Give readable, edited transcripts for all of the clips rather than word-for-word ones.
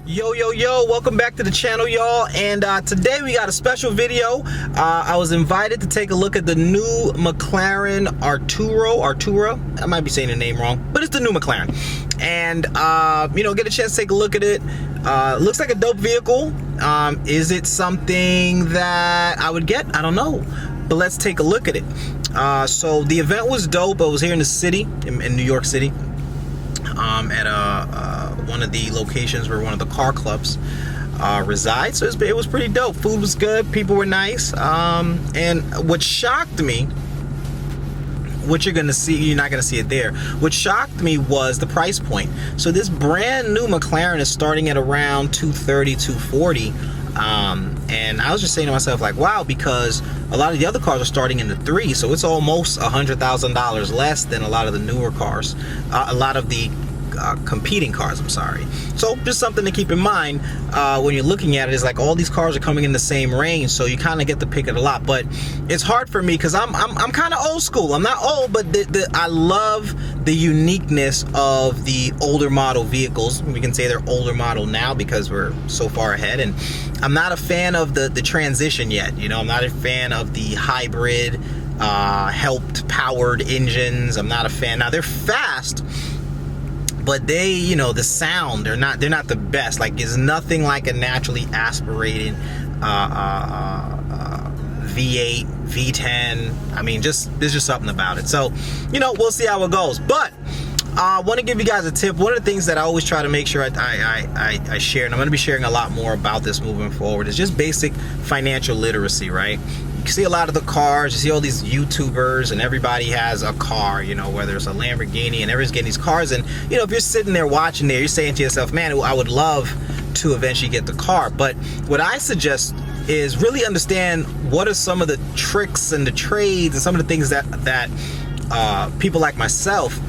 Yo, welcome back to the channel, y'all. And today we got a special video. I was invited to take a look at the new Mclearn Artura. I might be saying the name wrong, but it's the new Mclearn. And get a chance to take a look at it. Looks like a dope vehicle. Is it something that I would get? I don't know, but let's take a look at it. So the event was dope. I was here in the city, in New York City, at one of the locations where one of the car clubs resides. So it was pretty dope. Food was good, people were nice, and what shocked me, what you're gonna see, you're not gonna see it there, what shocked me was the price point. So this brand new Mclearn is starting at around $230, $240, and I was just saying to myself, like, wow, because a lot of the other cars are starting in the $300s, so it's almost $100,000 less than a lot of the newer cars, a lot of the competing cars, I'm sorry. So just something to keep in mind when you're looking at it, is like all these cars are coming in the same range, so you kind of get to pick it a lot. But it's hard for me because I'm kind of old school. I'm not old, but I love the uniqueness of the older model vehicles. We can say they're older model now because we're so far ahead, and I'm not a fan of the transition yet. I'm not a fan of the hybrid helped powered engines. I'm not a fan. Now they're fast, but they, the sound, they're not the best. Like, it's nothing like a naturally aspirated V8, V10. I mean, there's just something about it. So, we'll see how it goes. But I want to give you guys a tip. One of the things that I always try to make sure I share, and I'm going to be sharing a lot more about this moving forward, is just basic financial literacy, right? You see a lot of the cars, you see all these YouTubers, and everybody has a car, whether it's a Lamborghini, and everybody's getting these cars. And, if you're sitting there watching there, you're saying to yourself, man, I would love to eventually get the car. But what I suggest is really understand what are some of the tricks and the trades and some of the things that people like myself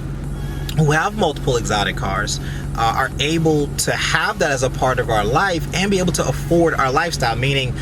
who have multiple exotic cars are able to have that as a part of our life and be able to afford our lifestyle. Meaning,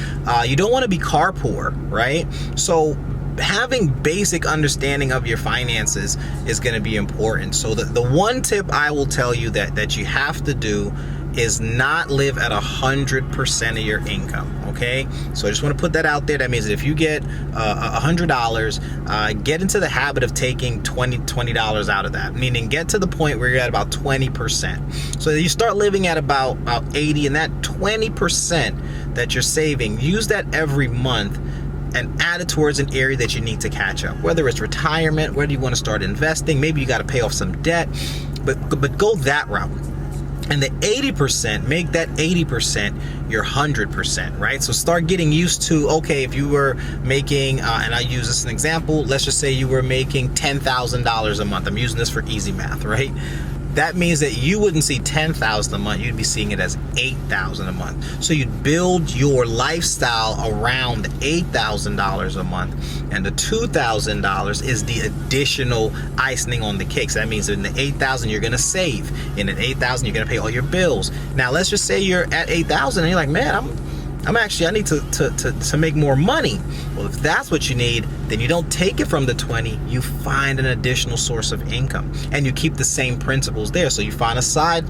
you don't want to be car poor, right? So having basic understanding of your finances is going to be important. So the one tip I will tell you that you have to do is not live at 100% of your income. Okay, so I just want to put that out there. That means that if you get $100, get into the habit of taking $20 out of that. Meaning, get to the point where you're at about 20%. So you start living at about 80, and that 20% that you're saving, use that every month and add it towards an area that you need to catch up. Whether it's retirement, whether you want to start investing, maybe you got to pay off some debt, but go that route. And the 80%, make that 80% your 100%, right? So start getting used to, okay, if you were making, and I use this as an example, let's just say you were making $10,000 a month. I'm using this for easy math, right? That means that you wouldn't see $10,000 a month, you'd be seeing it as $8,000 a month. So you'd build your lifestyle around $8,000 a month, and the $2,000 is the additional icing on the cake. So that means in the $8,000 you're gonna save, in the $8,000 you're gonna pay all your bills. Now let's just say you're at $8,000 and you're like, man, I need to make more money. Well, if that's what you need, then you don't take it from the 20, you find an additional source of income, and you keep the same principles there. So you find a side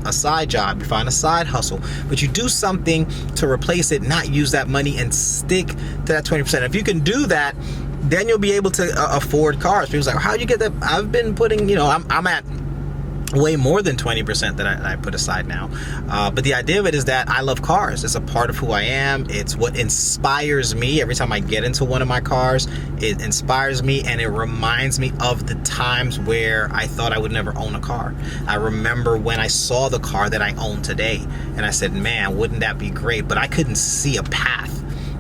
job, you find a side hustle, but you do something to replace it, not use that money, and stick to that 20%. If you can do that, then you'll be able to afford cars. People's like, how do you get that? I've been putting, I'm at way more than 20% that I put aside now. But the idea of it is that I love cars. It's a part of who I am. It's what inspires me. Every time I get into one of my cars, it inspires me, and it reminds me of the times where I thought I would never own a car. I remember when I saw the car that I own today, and I said, man, wouldn't that be great? But I couldn't see a path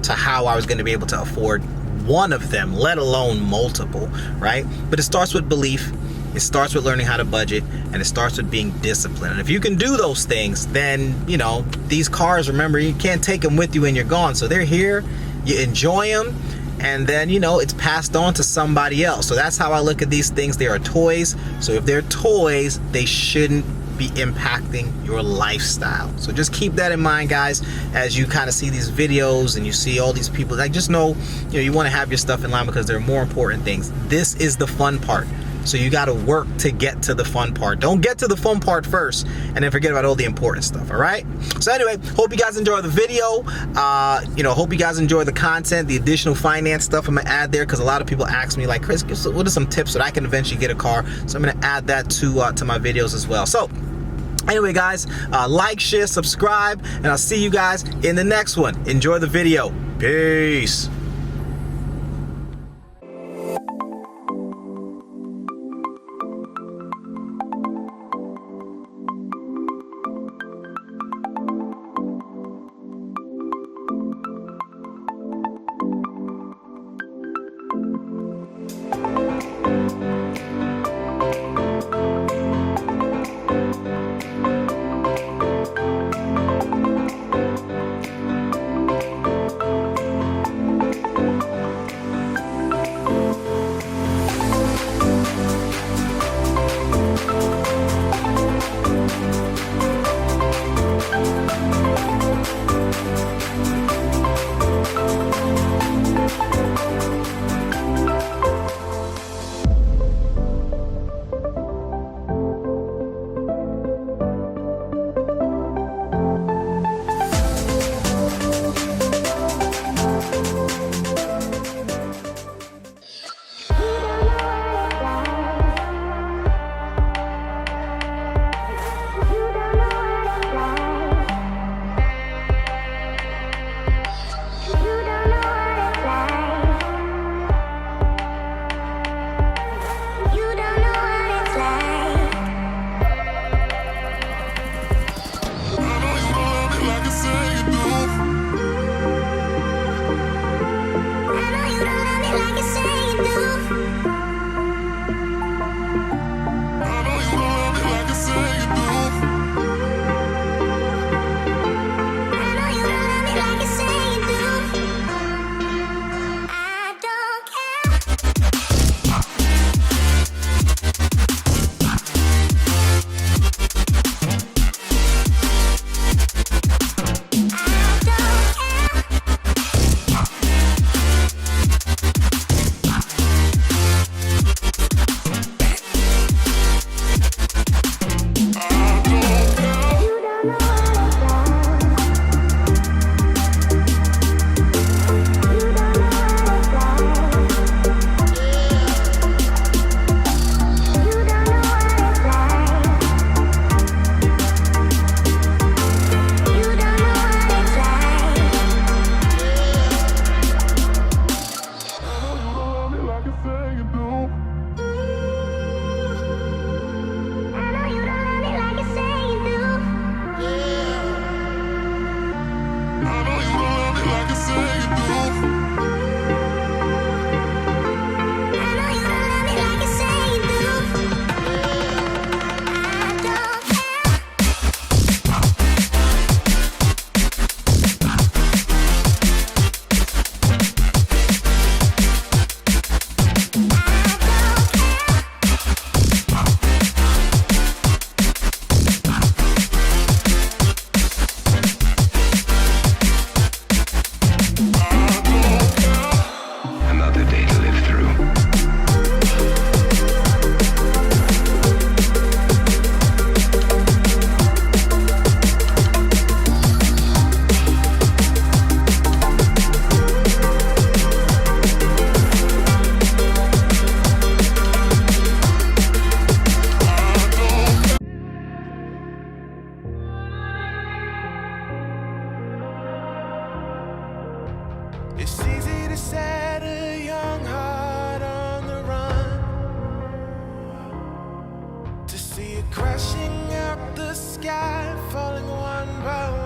to how I was going to be able to afford one of them, let alone multiple, right? But it starts with belief. It starts with learning how to budget, and it starts with being disciplined. And if you can do those things, then, these cars, remember, you can't take them with you when you're gone. So they're here, you enjoy them, and then, it's passed on to somebody else. So that's how I look at these things. They are toys. So if they're toys, they shouldn't be impacting your lifestyle. So just keep that in mind, guys, as you kind of see these videos and you see all these people. Like, just know, you want to have your stuff in line, because there are more important things. This is the fun part. So you got to work to get to the fun part. Don't get to the fun part first and then forget about all the important stuff, all right? So anyway, hope you guys enjoy the video. Hope you guys enjoy the content, the additional finance stuff I'm going to add there, because a lot of people ask me, like, Chris, what are some tips that I can eventually get a car? So I'm going to add that to my videos as well. So anyway, guys, like, share, subscribe, and I'll see you guys in the next one. Enjoy the video. Peace. Crashing out the sky, falling one by one.